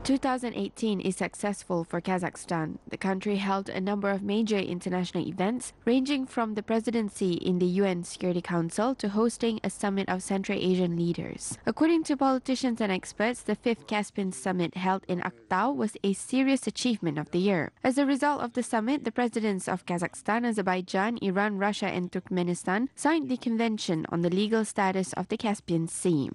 2018 is successful for Kazakhstan. The country held a number of major international events, ranging from the presidency in the UN Security Council to hosting a summit of Central Asian leaders. According to politicians and experts, the 5th Caspian Summit held in Aktau was a serious achievement of the year. As a result of the summit, the presidents of Kazakhstan, Azerbaijan, Iran, Russia and Turkmenistan signed the Convention on the Legal Status of the Caspian Sea.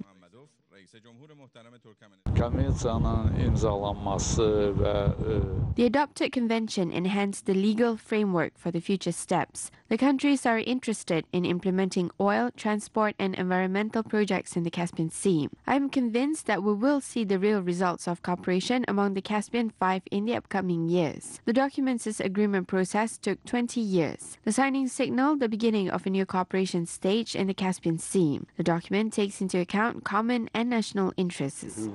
The adopted convention enhanced the legal framework for the future steps. The countries are interested in implementing oil, transport and environmental projects in the Caspian Sea. I am convinced that we will see the real results of cooperation among the Caspian 5 in the upcoming years. The document's agreement process took 20 years. The signing signaled the beginning of a new cooperation stage in the Caspian Sea. The document takes into account common and national interests.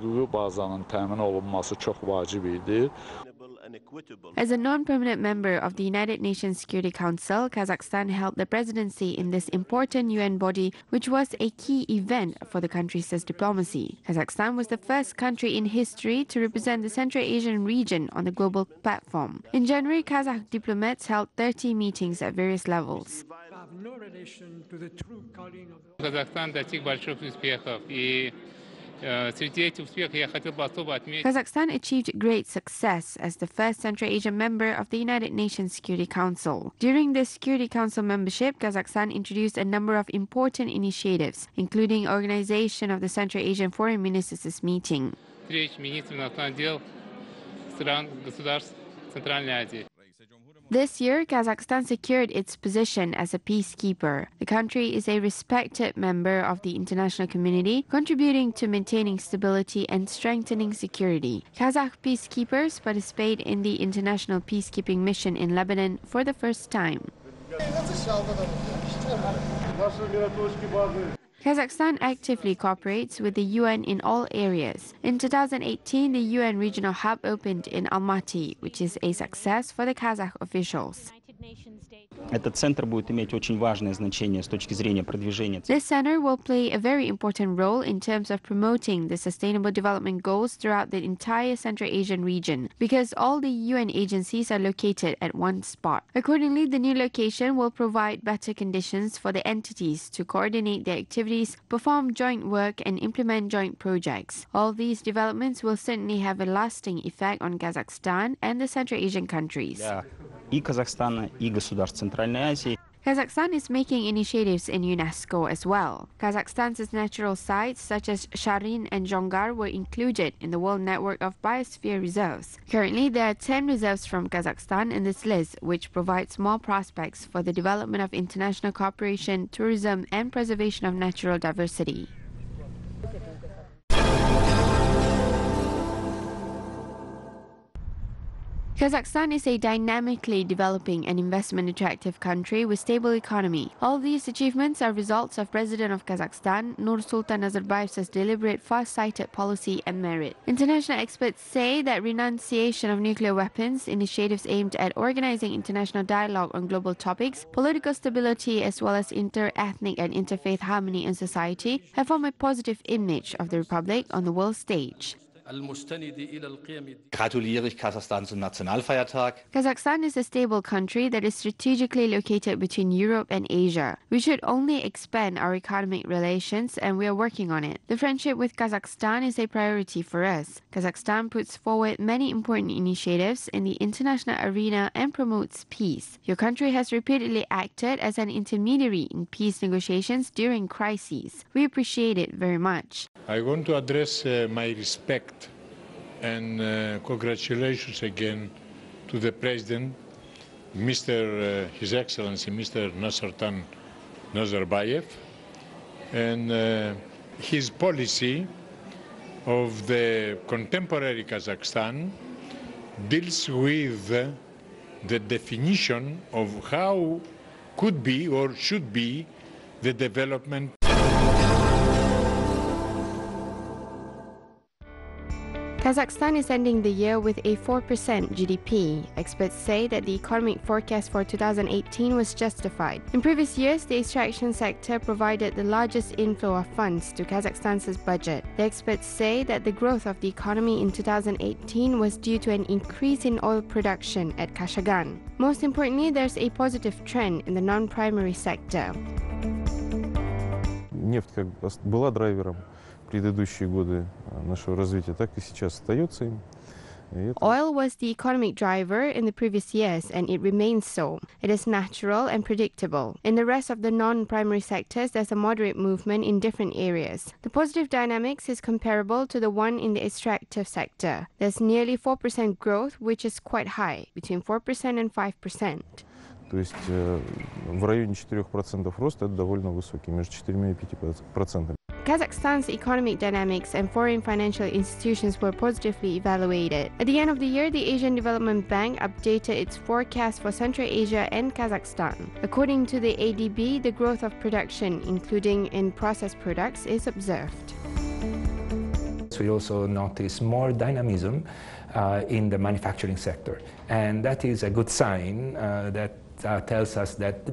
As a non-permanent member of the United Nations Security Council, Kazakhstan held the presidency in this important UN body, which was a key event for the country's diplomacy. Kazakhstan was the first country in history to represent the Central Asian region on the global platform. In January, Kazakh diplomats held 30 meetings at various levels. Kazakhstan достиг больших успехов, и среди этих успехов я хотел бы особо отметить. Kazakhstan achieved great success as the first Central Asian member of the United Nations Security Council. During the Security Council membership, Kazakhstan introduced a number of important initiatives, including organization of the Central Asian Foreign Ministers' meeting. Встреч министров иностранных дел стран государств Центральной Азии. This year, Kazakhstan secured its position as a peacekeeper. The country is a respected member of the international community, contributing to maintaining stability and strengthening security. Kazakh peacekeepers participate in the international peacekeeping mission in Lebanon for the first time. Kazakhstan actively cooperates with the UN in all areas. In 2018, the UN Regional Hub opened in Almaty, which is a success for the Kazakh officials. Этот центр будет иметь очень важное значение с точки зрения продвижения. This center will play a very important role in terms of promoting the sustainable development goals throughout the entire Central Asian region, because all the UN agencies are located at one spot. Accordingly, the new location will provide better conditions for the entities to coordinate their activities, perform joint work and implement joint projects. All these developments will certainly have a lasting effect on Kazakhstan and the Central Asian countries. И Казахстана, и государств Центральной Азии. Kazakhstan is making initiatives in UNESCO as well. Kazakhstan's natural sites such as Sharin and Jongar were included in the World Network of Biosphere Reserves. Currently, there are 10 reserves from Kazakhstan in this list, which provides more prospects for the development of international cooperation, tourism and preservation of natural diversity. Kazakhstan is a dynamically developing and investment-attractive country with stable economy. All these achievements are results of President of Kazakhstan, Nursultan Nazarbayev's deliberate, far-sighted policy and merit. International experts say that renunciation of nuclear weapons, initiatives aimed at organizing international dialogue on global topics, political stability as well as inter-ethnic and interfaith harmony in society have formed a positive image of the Republic on the world stage. Gratuliere ich Kasachstan zum Nationalfeiertag. Kazakhstan is a stable country that is strategically located between Europe and Asia. We should only expand our economic relations, and we are working on it. The friendship with Kazakhstan is a priority for us. Kazakhstan puts forward many important initiatives in the international arena and promotes peace. Your country has repeatedly acted as an intermediary in peace negotiations during crises. We appreciate it very much. I want to address my respect and congratulations again to the President, His Excellency Mr. Nursultan Nazarbayev, and his policy of the contemporary Kazakhstan deals with the definition of how could be or should be the development. Kazakhstan is ending the year with a 4% GDP. Experts say that the economic forecast for 2018 was justified. In previous years, the extraction sector provided the largest inflow of funds to Kazakhstan's budget. The experts say that the growth of the economy in 2018 was due to an increase in oil production at Kashagan. Most importantly, there's a positive trend in the non-primary sector. Нефть как была драйвером предыдущие годы нашего развития, так и сейчас остается им. Oil was the economic driver in the previous years, and it remains so. It is natural and predictable. In the rest of the non-primary sectors, there's a moderate movement in different areas. The positive dynamics is comparable to the one in the extractive sector. There's nearly 4% growth, which is quite high, between 4% and 5%. То есть в районе 4% роста это довольно высокий, между 4 и 5%. Kazakhstan's economic dynamics and foreign financial institutions were positively evaluated. At the end of the year, the Asian Development Bank updated its forecast for Central Asia and Kazakhstan. According to the ADB, the growth of production, including in processed products, is observed. We also notice more dynamism in the manufacturing sector, and that is a good sign that tells us that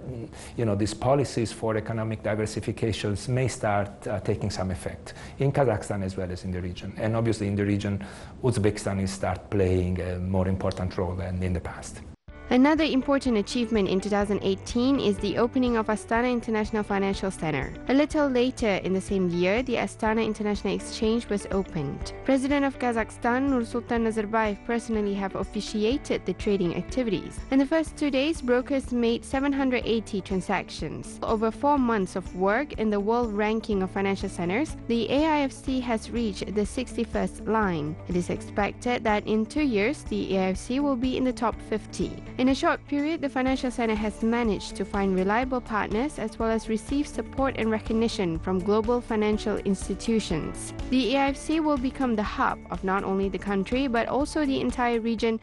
these policies for economic diversifications may start taking some effect in Kazakhstan as well as in the region. And obviously in the region, Uzbekistan is start playing a more important role than in the past. Another important achievement in 2018 is the opening of Astana International Financial Center. A little later in the same year, the Astana International Exchange was opened. President of Kazakhstan, Nursultan Nazarbayev, personally have officiated the trading activities. In the first 2 days, brokers made 780 transactions. Over 4 months of work in the world ranking of financial centers, the AIFC has reached the 61st line. It is expected that in 2 years, the AIFC will be in the top 50. In a short period, the financial center has managed to find reliable partners as well as receive support and recognition from global financial institutions. The AIFC will become the hub of not only the country but also the entire region.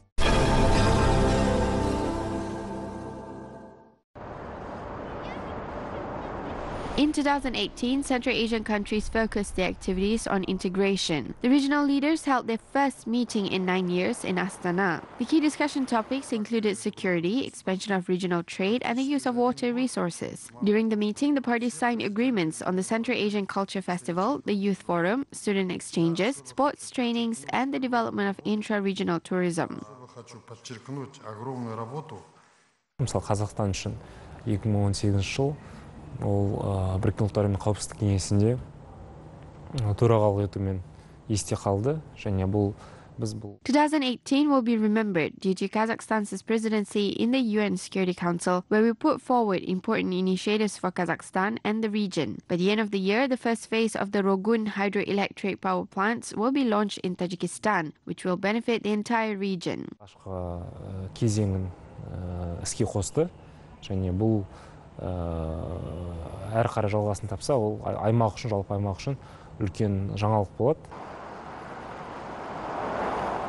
In 2018, Central Asian countries focused their activities on integration. The regional leaders held their first meeting in 9 years in Astana. The key discussion topics included security, expansion of regional trade, and the use of water resources. During the meeting, the parties signed agreements on the Central Asian Culture Festival, the Youth Forum, student exchanges, sports trainings, and the development of intra-regional tourism. Мысалы, Қазақстан үшін 2018 жыл ол Біріккен ұлттар ұйымының қауіпсіздік кеңесінде төрағалық етумен есте қалды, және бұл 2018 will be remembered due to Kazakhstan's presidency in the UN Security Council, where we put forward important initiatives for Kazakhstan and the region. By the end of the year, the first phase of the Rogun hydroelectric power plants will be launched in Tajikistan, which will benefit the entire region. Кезеңін іске қосты, және бұл әрі қарай жалғасын тапса, ол аймақ үшін, жалпы аймақ үшін үлкен жаңалық болады.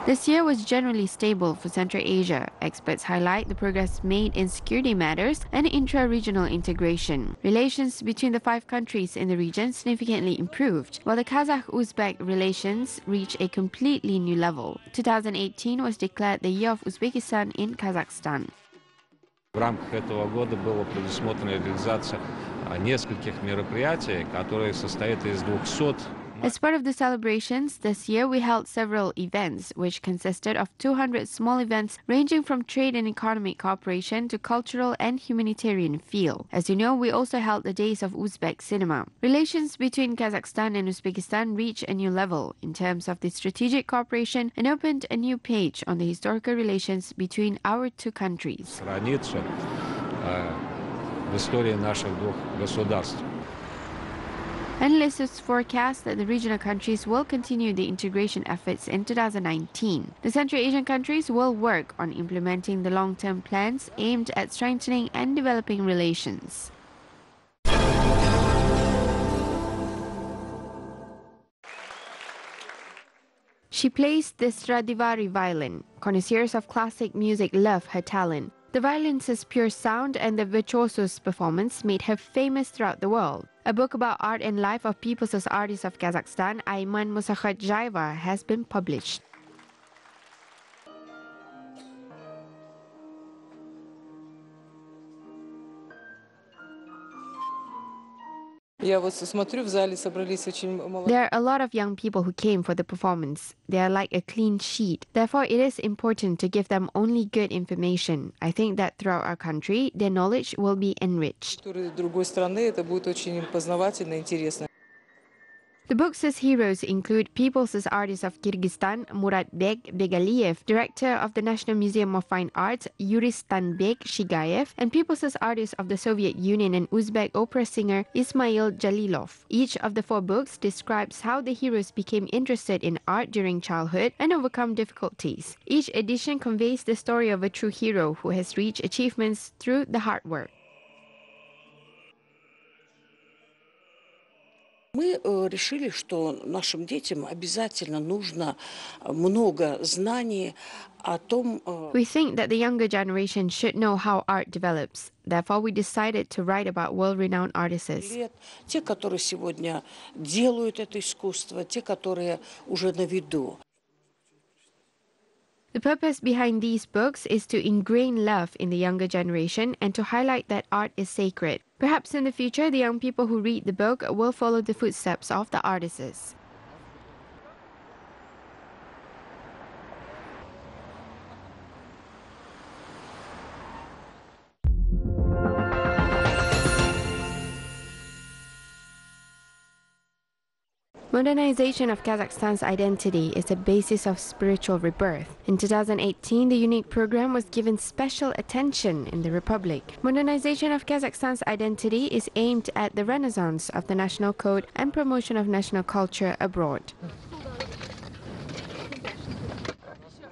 This year was generally stable for Central Asia. Experts highlight the progress made in security matters and intra-regional integration. Relations between the 5 countries in the region significantly improved, while the Kazakh-Uzbek relations reached a completely new level. 2018 was declared the year of Uzbekistan in Kazakhstan. В рамках этого года была предусмотрена реализация нескольких мероприятий, которые состоят из 200. As part of the celebrations, this year we held several events, which consisted of 200 small events ranging from trade and economic cooperation to cultural and humanitarian field. As you know, we also held the Days of Uzbek Cinema. Relations between Kazakhstan and Uzbekistan reached a new level in terms of the strategic cooperation and opened a new page on the historical relations between our 2 countries. Страницу в истории наших 2 государств. Analysts forecast that the regional countries will continue the integration efforts in 2019. The Central Asian countries will work on implementing the long-term plans aimed at strengthening and developing relations. She plays the Stradivari violin. Connoisseurs of classic music love her talent. The violin's pure sound and the virtuoso's performance made her famous throughout the world. A book about art and life of peoples as artists of Kazakhstan, Ayman Musakhatjayeva, has been published. Я вот смотрю, в зале собрались очень молодые. There are a lot of young people who came for the performance. They are like a clean sheet. Therefore, it is important to give them only good information. I think that throughout our country, their knowledge will be enriched. Другой страны это будет очень познавательно, интересно. The book's heroes include peoples as artists of Kyrgyzstan, Muratbek Begaliyev, director of the National Museum of Fine Arts, Yuristanbek Shigayev, and peoples as artists of the Soviet Union and Uzbek opera singer Ismail Jalilov. Each of the 4 books describes how the heroes became interested in art during childhood and overcome difficulties. Each edition conveys the story of a true hero who has reached achievements through the hard work. Мы решили, что нашим детям обязательно нужно много знаний о том. We think that the younger generation should know how art develops. Therefore, we decided to write about world-renowned artists. Те, которые сегодня делают это искусство, те, которые уже на виду. The purpose behind these books is to ingrain love in the younger generation and to highlight that art is sacred. Perhaps in the future, the young people who read the book will follow the footsteps of the artists. Modernization of Kazakhstan's identity is the basis of spiritual rebirth. In 2018, the unique program was given special attention in the Republic. Modernization of Kazakhstan's identity is aimed at the renaissance of the national code and promotion of national culture abroad.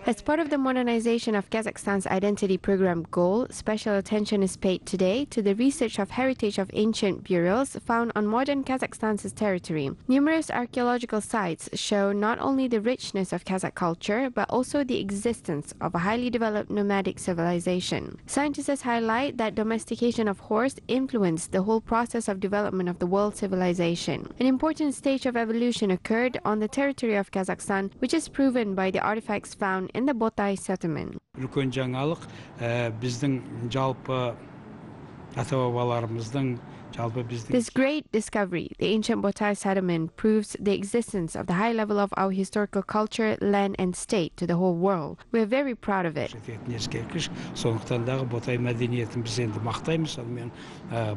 As part of the modernization of Kazakhstan's identity program goal, special attention is paid today to the research of heritage of ancient burials found on modern Kazakhstan's territory. Numerous archaeological sites show not only the richness of Kazakh culture, but also the existence of a highly developed nomadic civilization. Scientists highlight that domestication of horse influenced the whole process of development of the world civilization. An important stage of evolution occurred on the territory of Kazakhstan, which is proven by the artifacts found in the Botai settlement. Үлкен жаңалық біздің жалпы ата-бабаларымыздың This great discovery, the ancient Botai settlement, proves the existence of the high level of our historical culture, land and state to the whole world. We are very proud of it. Сондықтан дағы Ботай мәдениетін біз енді мақтаймыз, сонымен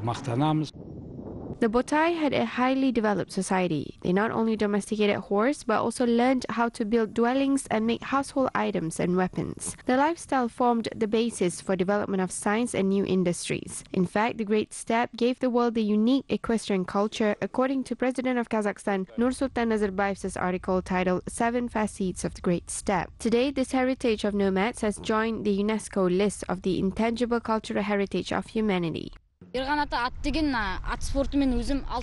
мақтанамыз. The Botai had a highly developed society. They not only domesticated horse, but also learned how to build dwellings and make household items and weapons. Their lifestyle formed the basis for development of science and new industries. In fact, the Great Steppe gave the world the unique equestrian culture, according to President of Kazakhstan, Nursultan Nazarbayev's article titled 7 Facets of the Great Steppe. Today, this heritage of nomads has joined the UNESCO list of the intangible cultural heritage of humanity.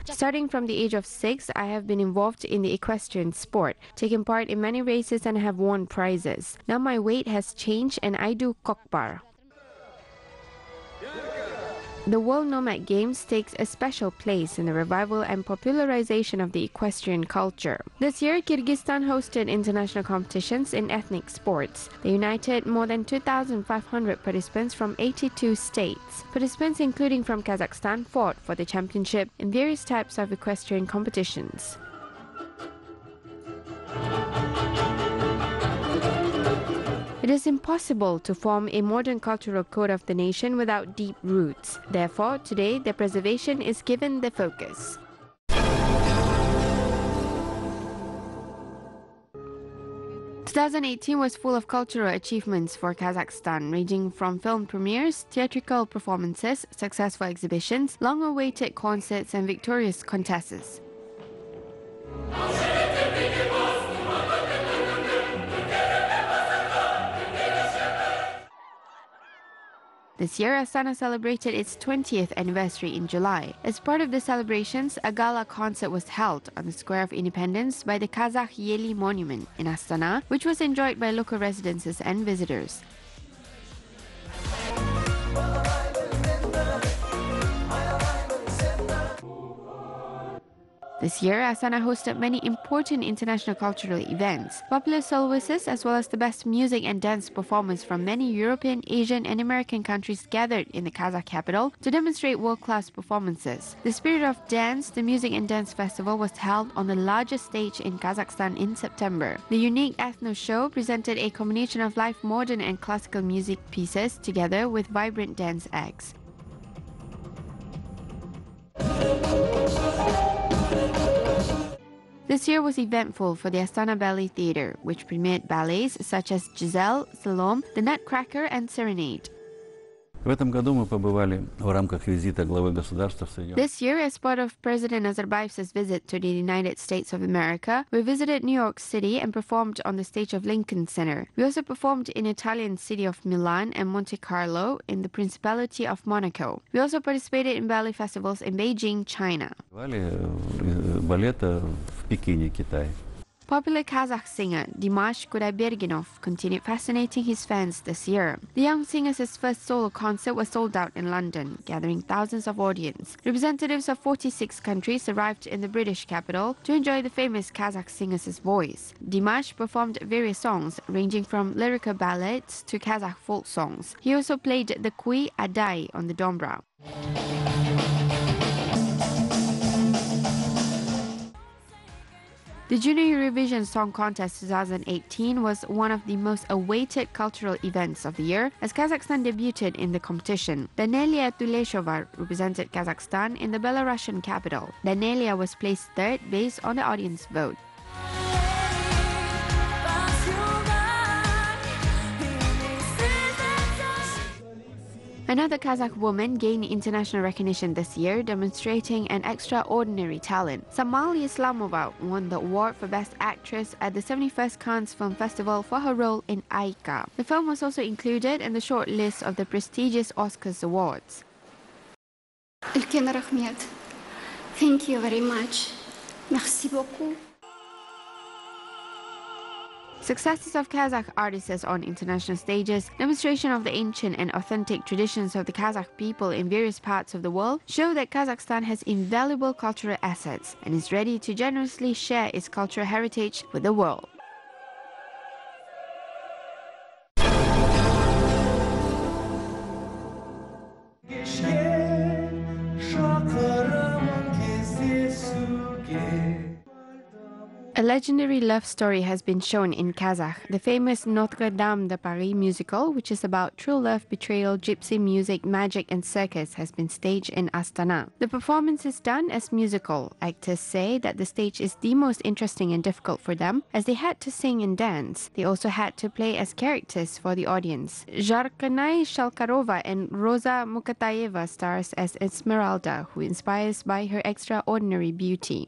Starting from the age of 6, I have been involved in the equestrian sport, taken part in many races and have won prizes. Now my weight has changed and I do kokbar. The World Nomad Games takes a special place in the revival and popularization of the equestrian culture. This year, Kyrgyzstan hosted international competitions in ethnic sports. They united more than 2,500 participants from 82 states. Participants, including from Kazakhstan, fought for the championship in various types of equestrian competitions. It is impossible to form a modern cultural code of the nation without deep roots. Therefore, today, their preservation is given the focus. 2018 was full of cultural achievements for Kazakhstan, ranging from film premieres, theatrical performances, successful exhibitions, long-awaited concerts, and victorious contests. This year, Astana celebrated its 20th anniversary in July. As part of the celebrations, a gala concert was held on the Square of Independence by the Kazakh Joly Monument in Astana, which was enjoyed by local residents and visitors. This year, Astana hosted many important international cultural events, popular soloists, as well as the best music and dance performance from many European, Asian, and American countries gathered in the Kazakh capital to demonstrate world-class performances. The Spirit of Dance, the Music and Dance Festival, was held on the largest stage in Kazakhstan in September. The unique ethno show presented a combination of live modern and classical music pieces together with vibrant dance acts. This year was eventful for the Astana Ballet Theatre, which premiered ballets such as Giselle, Salome, The Nutcracker and Serenade. В этом году мы побывали в рамках визита главы государства в Соединенных. This year, as part of President Nazarbayev's visit to the United States of America, we visited New York City and performed on the stage of Lincoln Center. We also performed in Italian city of Milan and Monte Carlo in the Principality of Monaco. We also participated in ballet festivals in Beijing, China. Балета в Пекине, Китай. Popular Kazakh singer Dimash Kudaibergenov continued fascinating his fans this year. The young singer's first solo concert was sold out in London, gathering thousands of audience. Representatives of 46 countries arrived in the British capital to enjoy the famous Kazakh singer's voice. Dimash performed various songs, ranging from lyrical ballads to Kazakh folk songs. He also played the kui adai on the dombra. The Junior Eurovision Song Contest 2018 was one of the most awaited cultural events of the year as Kazakhstan debuted in the competition. Danelia Tuleshova represented Kazakhstan in the Belarusian capital. Danelia was placed third based on the audience vote. Another Kazakh woman gained international recognition this year, demonstrating an extraordinary talent. Samali Islamova won the award for Best Actress at the 71st Cannes Film Festival for her role in Aika. The film was also included in the short list of the prestigious Oscars awards. Thank you very much. Merci beaucoup. Successes of Kazakh artists on international stages, demonstration of the ancient and authentic traditions of the Kazakh people in various parts of the world show that Kazakhstan has invaluable cultural assets and is ready to generously share its cultural heritage with the world. A legendary love story has been shown in Kazakh. The famous Notre Dame de Paris musical, which is about true love, betrayal, gypsy music, magic and circus, has been staged in Astana. The performance is done as musical. Actors say that the stage is the most interesting and difficult for them, as they had to sing and dance. They also had to play as characters for the audience. Zharkanay Shalkarova and Rosa Mukatayeva stars as Esmeralda, who inspires by her extraordinary beauty.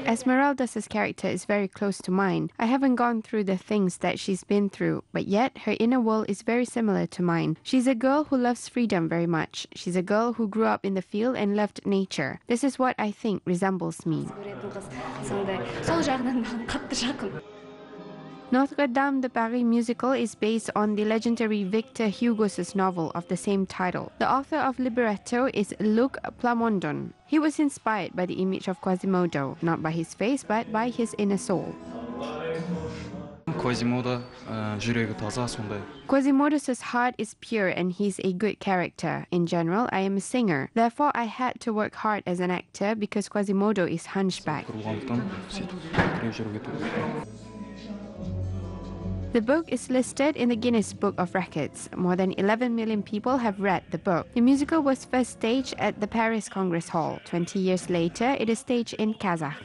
Esmeralda's character is very close to mine. I haven't gone through the things that she's been through, but yet her inner world is very similar to mine. She's a girl who loves freedom very much. She's a girl who grew up in the field and loved nature. This is what I think resembles me. Notre Dame de Paris musical is based on the legendary Victor Hugo's novel of the same title. The author of libretto is Luc Plamondon. He was inspired by the image of Quasimodo, not by his face, but by his inner soul. Quasimodo's heart is pure and he's a good character. In general, I am a singer. Therefore, I had to work hard as an actor because Quasimodo is hunchback. The book is listed in the Guinness Book of Records. More than 11 million people have read the book. The musical was first staged at the Paris Congress Hall. 20 years later, it is staged in Kazakh.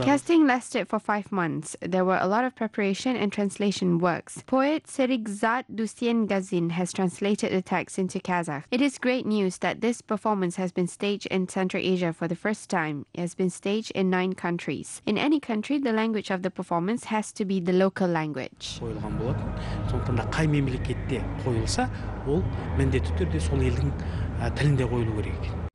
Casting lasted for 5 months. There were a lot of preparation and translation works. Poet Serikzad Dustiengazin has translated the text into Kazakh. It is great news that this performance has been staged in Central Asia for the first time. It has been staged in 9 countries. In any country, the language of the performance has to be the local language. Қай мемлекетте қойылса, ол міндетті түрде сол елдің тілінде қойылу керек.